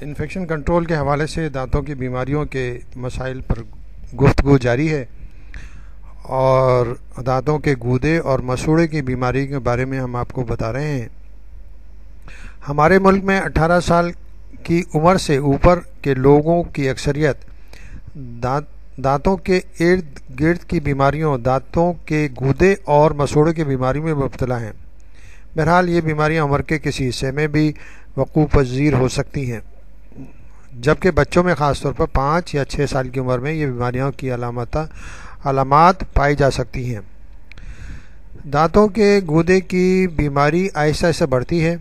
Infection control کے حوالے سے دانتوں کی بیماریوں کے مسائل پر گفتگو جاری ہے، اور دانتوں کے گودے اور مسوڑے کی بیماری کے بارے میں ہم آپ کو بتا رہے ہیں۔ ہمارے ملک میں 18 سال کی عمر سے اوپر کے لوگوں کی اکثریت دانتوں کے ارد گرد کی بیماریوں، دانتوں کے گودے اور مسوڑے کی بیماری میں مبتلا ہیں۔ بہرحال یہ بیماریاں عمر کے کسی حصے میں بھی وقوع پذیر ہو سکتی ہیں، جبکہ بچوں میں خاص طور پر 5 یا 6 سال کی عمر میں یہ بیماریوں کی علامات پائی جا سکتی ہیں۔ دانتوں کے گودے کی بیماری آہستہ آہستہ بڑھتی ہے۔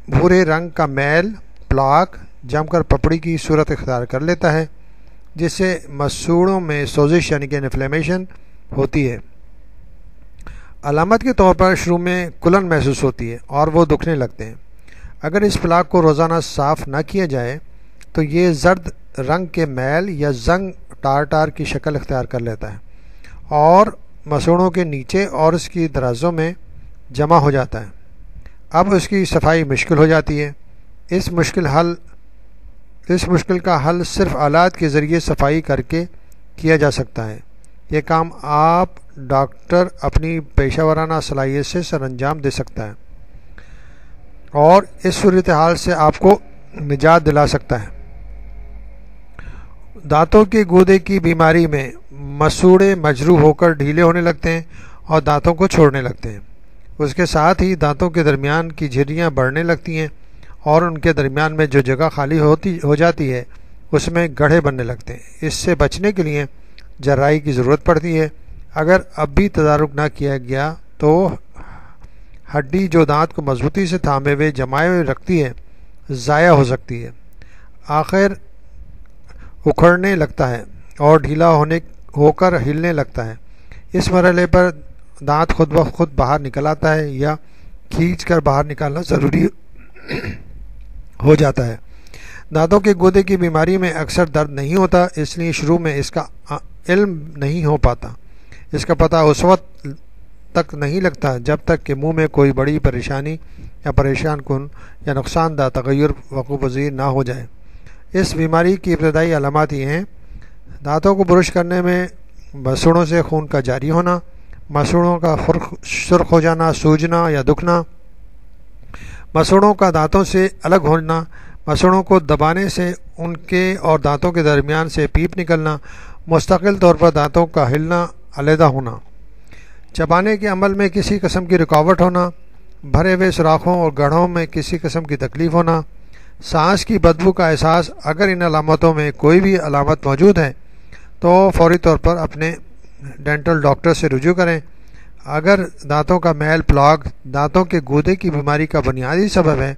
بھورے رنگ کا میل پلاک جم کر پپڑی کی صورت اختیار کر لیتا ہے، جس سے مسوڑوں میں سوزش یعنی کہ انفلیمیشن ہوتی ہے۔ علامت کے طور پر شروع میں کلن محسوس ہوتی ہے اور وہ دکھنے لگتے ہیں۔ اگر اس پلاک کو روزانہ صاف نہ کیا جائے تو یہ زرد رنگ کے میل یا زنگ ٹار کی شکل اختیار کر لیتا ہے اور مسوڑوں کے نیچے اور اس کی درازوں میں جمع ہو جاتا ہے۔ اب اس کی صفائی مشکل ہو جاتی ہے۔ اس مشکل کا حل صرف آلات کے ذریعے صفائی کر کے کیا جا سکتا ہے۔ یہ کام آپ ڈاکٹر اپنی پیشہ ورانہ صلاحیت سے سر انجام دے سکتا ہے اور اس صورتحال سے آپ کو نجات دلا سکتا ہے۔ دانتوں کے گودے کی بیماری میں مسوڑے مجروح ہو کر ڈھیلے ہونے لگتے ہیں اور دانتوں کو چھوڑنے لگتے ہیں۔ اس کے ساتھ ہی دانتوں کے درمیان کی جھریاں بڑھنے لگتی ہیں اور ان کے درمیان میں جو جگہ خالی ہو جاتی ہے اس میں گڑھے بننے لگتے ہیں۔ اس سے بچنے کے لیے جراحی کی ضرورت پڑتی ہے۔ اگر اب بھی تدارک نہ کیا گیا تو ہڈی جو دانت کو مضبوطی سے تھامے ہوئے جمائے ہوئے رکھتی ہے ضائع ہو سکتی ہے، آخر اکھڑنے لگتا ہے اور ڈھیلا ہو کر ہلنے لگتا ہے۔ اس مرحلے پر دانت خود بخود باہر نکل آتا ہے یا کھینچ کر باہر نکالنا ضروری ہو جاتا ہے۔ دانتوں کے گودے کی بیماری میں اکثر درد نہیں ہوتا، اس لیے شروع میں اس کا علم نہیں ہو پاتا۔ اس کا پتہ اس وقت تک نہیں لگتا جب تک کہ منہ میں کوئی بڑی پریشانی یا پریشان کن یا نقصان دہ تغیر وقوع پذیر نہ ہو جائے۔ اس بیماری کی ابتدائی علامات یہ ہیں: دانتوں کو برش کرنے میں مسوڑوں سے خون کا جاری ہونا، مسوڑوں کا سرخ ہو جانا، سوجنا یا دکھنا، مسوڑوں کا دانتوں سے الگ ہونا، مسوڑوں کو دبانے سے ان کے اور دانتوں کے درمیان سے پیپ نکلنا، مستقل طور پر دانتوں کا ہلنا، علیحدہ ہونا، چبانے کے عمل میں کسی قسم کی رکاوٹ ہونا، بھرے ہوئے سوراخوں اور گڑھوں میں کسی قسم کی تکلیف ہونا، سانس کی بدبو کا احساس۔ اگر ان علامتوں میں کوئی بھی علامت موجود ہے تو فوری طور پر اپنے ڈینٹل ڈاکٹر سے رجوع کریں۔ اگر دانتوں کا میل پلاک دانتوں کے گودے کی بیماری کا بنیادی سبب ہے،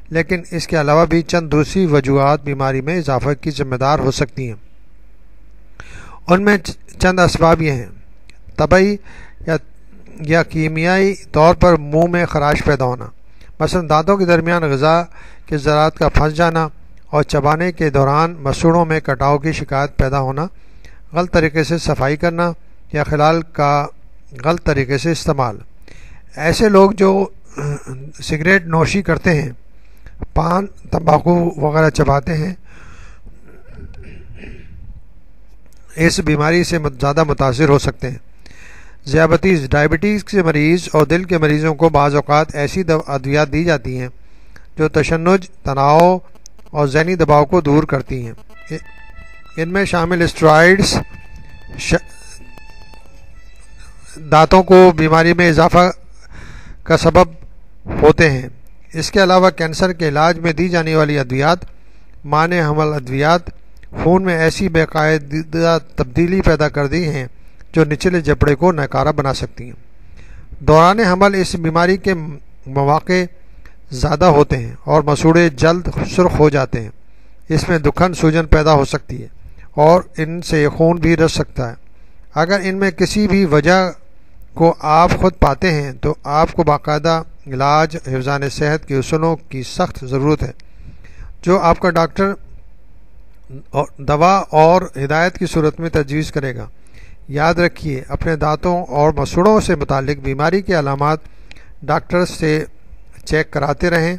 لیکن اس کے علاوہ بھی چند دوسری وجوہات بیماری میں اضافہ کی ذمہ دار ہو سکتی ہیں۔ ان میں چند اسباب یہ ہیں: طبعی یا کیمیائی طور پر منہ میں خراش پیدا ہونا، مثلا دانتوں کے درمیان غذا کے ذرات کا پھنس جانا اور چبانے کے دوران مسوڑوں میں کٹاؤ کی شکایت پیدا ہونا، غلط طریقے سے صفائی کرنا یا خلال کا غلط طریقے سے استعمال۔ ایسے لوگ جو سگریٹ نوشی کرتے ہیں، پان تمباکو وغیرہ چباتے ہیں، اس بیماری سے زیادہ متاثر ہو سکتے ہیں۔ ڈائبٹیز کے مریض اور دل کے مریضوں کو بعض اوقات ایسی ادویات دی جاتی ہیں جو تشنج، تناؤ اور ذہنی دباؤ کو دور کرتی ہیں۔ ان میں شامل اسٹیرائڈز دانتوں کو بیماری میں اضافہ کا سبب ہوتے ہیں۔ اس کے علاوہ کینسر کے علاج میں دی جانے والی ادویات، مانع حمل ادویات، خون میں ایسی باقاعدہ تبدیلی پیدا کر دی ہیں جو نچلے جبڑے کو ناکارہ بنا سکتی ہیں۔ دوران حمل اس بیماری کے مواقع زیادہ ہوتے ہیں اور مسوڑے جلد سرخ ہو جاتے ہیں۔ اس میں دکھن، سوجن پیدا ہو سکتی ہے اور ان سے خون بھی رس سکتا ہے۔ اگر ان میں کسی بھی وجہ کو آپ خود پاتے ہیں تو آپ کو باقاعدہ علاج حفظان صحت کے اصولوں کی سخت ضرورت ہے، جو آپ کا ڈاکٹر دوا اور ہدایت کی صورت میں تجویز کرے گا۔ یاد رکھیے، اپنے دانتوں اور مسوڑوں سے متعلق بیماری کے علامات ڈاکٹر سے چیک کراتے رہیں۔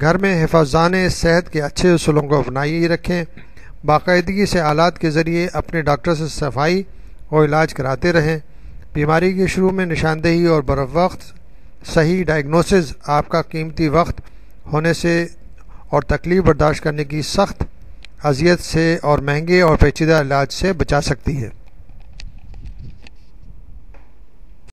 گھر میں حفاظان صحت کے اچھے اصولوں کو اپنائی رکھیں۔ باقاعدگی سے آلات کے ذریعے اپنے ڈاکٹر سے صفائی اور علاج کراتے رہیں۔ بیماری کے شروع میں نشاندہی اور بروقت صحیح ڈائگنوسز آپ کا قیمتی وقت ہونے سے اور تکلیف برداشت کرنے کی سخت اذیت سے اور مہنگے اور پیچیدہ علاج سے بچا سکتی ہے۔